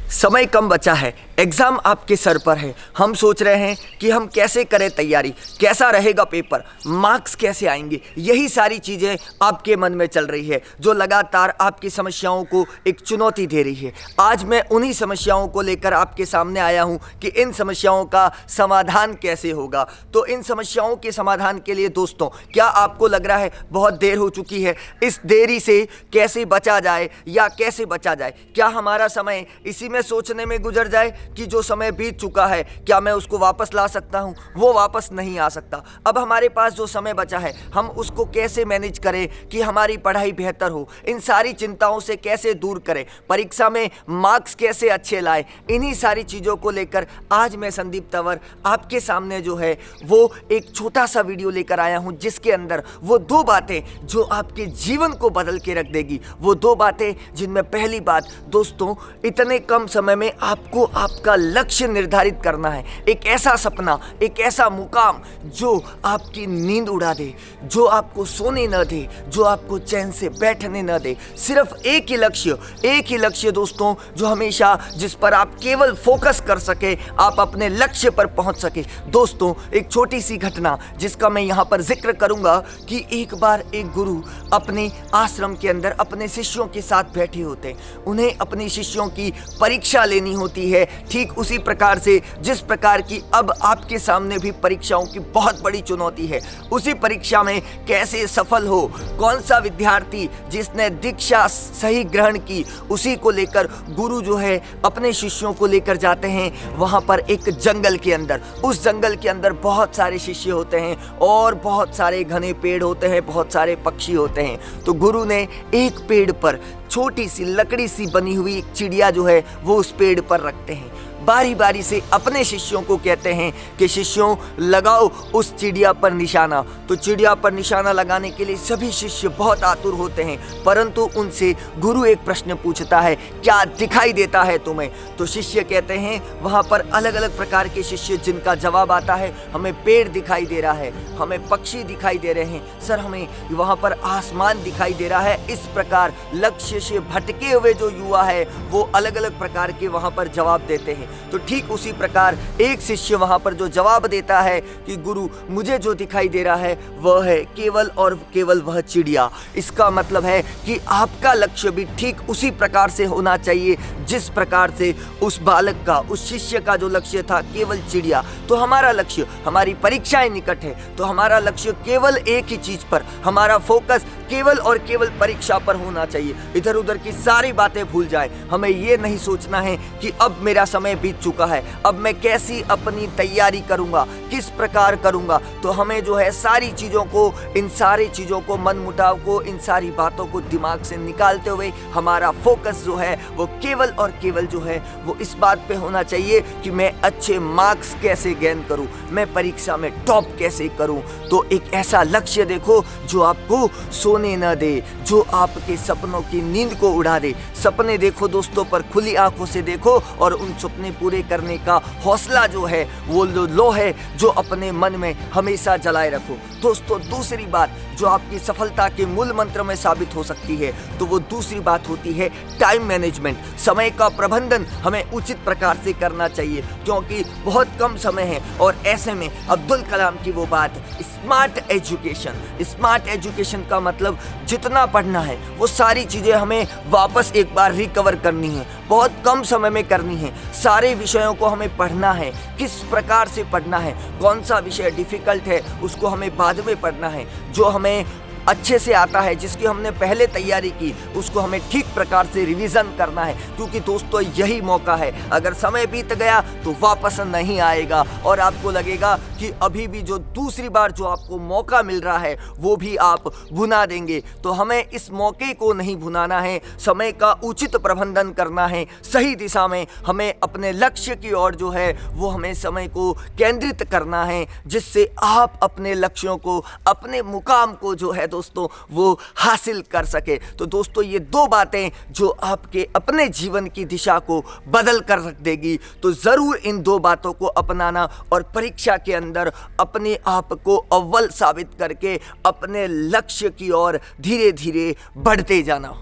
समय कम बचा है, एग्ज़ाम आपके सर पर है। हम सोच रहे हैं कि हम कैसे करें तैयारी, कैसा रहेगा पेपर, मार्क्स कैसे आएंगे। यही सारी चीज़ें आपके मन में चल रही है जो लगातार आपकी समस्याओं को एक चुनौती दे रही है। आज मैं उन्हीं समस्याओं को लेकर आपके सामने आया हूं कि इन समस्याओं का समाधान कैसे होगा। तो इन समस्याओं के समाधान के लिए दोस्तों, क्या आपको लग रहा है बहुत देर हो चुकी है, इस देरी से कैसे बचा जाए या कैसे बचा जाए? क्या हमारा समय इसी में सोचने में गुजर जाए कि जो समय बीत चुका है क्या मैं उसको वापस ला सकता हूं? वो वापस नहीं आ सकता। अब हमारे पास जो समय बचा है हम उसको कैसे मैनेज करें कि हमारी पढ़ाई बेहतर हो, इन सारी चिंताओं से कैसे दूर करें, परीक्षा में मार्क्स कैसे अच्छे लाए, इन्हीं सारी चीज़ों को लेकर आज मैं संदीप तंवर आपके सामने जो है वो एक छोटा सा वीडियो लेकर आया हूं, जिसके अंदर वो दो बातें जो आपके जीवन को बदल के रख देगी। वो दो बातें जिनमें पहली बात दोस्तों, इतने कम समय में आपको आपका लक्ष्य निर्धारित करना है। एक ऐसा सपना, एक ऐसा मुकाम जो आपकी नींद उड़ा दे, जो आपको सोने न दे, जो आपको चैन से बैठने न दे। सिर्फ एक ही लक्ष्य दोस्तों, जो हमेशा जिस पर आप केवल फोकस कर सके, आप अपने लक्ष्य पर पहुंच सके। दोस्तों, एक छोटी सी घटना जिसका मैं यहाँ पर जिक्र करूंगा कि एक बार एक गुरु अपने आश्रम के अंदर अपने शिष्यों के साथ बैठे होते हैं। उन्हें अपने शिष्यों की परीक्षा लेनी होती है, ठीक उसी प्रकार से जिस प्रकार की अब आपके सामने भी परीक्षाओं की बहुत बड़ी चुनौती है। उसी परीक्षा में कैसे सफल हो, कौन सा विद्यार्थी जिसने दीक्षा सही ग्रहण की, उसी को लेकर गुरु जो है अपने शिष्यों को लेकर जाते हैं वहां पर एक जंगल के अंदर। उस जंगल के अंदर बहुत सारे शिष्य होते हैं और बहुत सारे घने पेड़ होते हैं, बहुत सारे पक्षी होते हैं। तो गुरु ने एक पेड़ पर छोटी सी लकड़ी सी बनी हुई एक चिड़िया जो है वो उस पेड़ पर रखते हैं। बारी बारी से अपने शिष्यों को कहते हैं कि शिष्यों लगाओ उस चिड़िया पर निशाना। तो चिड़िया पर निशाना लगाने के लिए सभी शिष्य बहुत आतुर होते हैं, परंतु उनसे गुरु एक प्रश्न पूछता है, क्या दिखाई देता है तुम्हें? तो शिष्य कहते हैं, वहाँ पर अलग अलग प्रकार के शिष्य जिनका जवाब आता है, हमें पेड़ दिखाई दे रहा है, हमें पक्षी दिखाई दे रहे हैं, सर हमें वहाँ पर आसमान दिखाई दे रहा है। इस प्रकार लक्ष्य से भटके हुए जो युवा है वो अलग अलग प्रकार के वहाँ पर जवाब देते हैं। तो ठीक उसी प्रकार एक शिष्य वहां पर जो जवाब देता है कि गुरु, मुझे जो दिखाई दे रहा है वह है केवल और केवल वह चिड़िया। इसका मतलब है कि आपका लक्ष्य भी ठीक उसी प्रकार से होना चाहिए जिस प्रकार से उस बालक का, उस शिष्य का जो लक्ष्य था केवल चिड़िया। तो हमारा लक्ष्य, हमारी परीक्षाएं निकट है तो हमारा लक्ष्य केवल एक ही चीज पर, हमारा फोकस केवल और केवल परीक्षा पर होना चाहिए। इधर उधर की सारी बातें भूल जाए। हमें ये नहीं सोचना है कि अब मेरा समय बीत चुका है, अब मैं कैसी अपनी तैयारी करूंगा, किस प्रकार करूंगा। तो हमें जो है सारी चीज़ों को, इन सारी चीज़ों को, मन मुटाव को, इन सारी बातों को दिमाग से निकालते हुए हमारा फोकस जो है वो केवल और केवल जो है वो इस बात पे होना चाहिए कि मैं अच्छे मार्क्स कैसे गेन करूं, मैं परीक्षा में टॉप कैसे करूं। तो एक ऐसा लक्ष्य देखो जो आपको सोने न दे, जो आपके सपनों की नींद को उड़ा दे। सपने देखो दोस्तों, पर खुली आंखों से देखो और उन सपने पूरे करने का हौसला जो है वो लो है जो अपने मन में हमेशा जलाए रखो। दोस्तों, दूसरी बात जो आपकी सफलता के मूल मंत्र में साबित हो सकती है तो वो दूसरी बात होती है टाइम मैनेजमेंट। समय का प्रबंधन हमें उचित प्रकार से करना चाहिए क्योंकि बहुत कम समय है और ऐसे में अब्दुल कलाम की वो बात, स्मार्ट एजुकेशन। स्मार्ट एजुकेशन का मतलब जितना पढ़ना है वो सारी चीज़ें हमें वापस एक बार रिकवर करनी है, बहुत कम समय में करनी है। सारे विषयों को हमें पढ़ना है, किस प्रकार से पढ़ना है, कौन सा विषय डिफिकल्ट है उसको हमें बाद में पढ़ना है, जो हमें अच्छे से आता है, जिसकी हमने पहले तैयारी की उसको हमें ठीक प्रकार से रिवीजन करना है। क्योंकि दोस्तों यही मौका है, अगर समय बीत गया तो वापस नहीं आएगा और आपको लगेगा कि अभी भी जो दूसरी बार जो आपको मौका मिल रहा है वो भी आप भुना देंगे। तो हमें इस मौके को नहीं भुनाना है, समय का उचित प्रबंधन करना है, सही दिशा में हमें अपने लक्ष्य की ओर जो है वो हमें समय को केंद्रित करना है, जिससे आप अपने लक्ष्यों को, अपने मुकाम को जो है दोस्तों वो हासिल कर सके। तो दोस्तों, ये दो बातें जो आपके अपने जीवन की दिशा को बदल कर रख देगी। तो जरूर इन दो बातों को अपनाना और परीक्षा के अंदर अपने आप को अव्वल साबित करके अपने लक्ष्य की ओर धीरे धीरे बढ़ते जाना।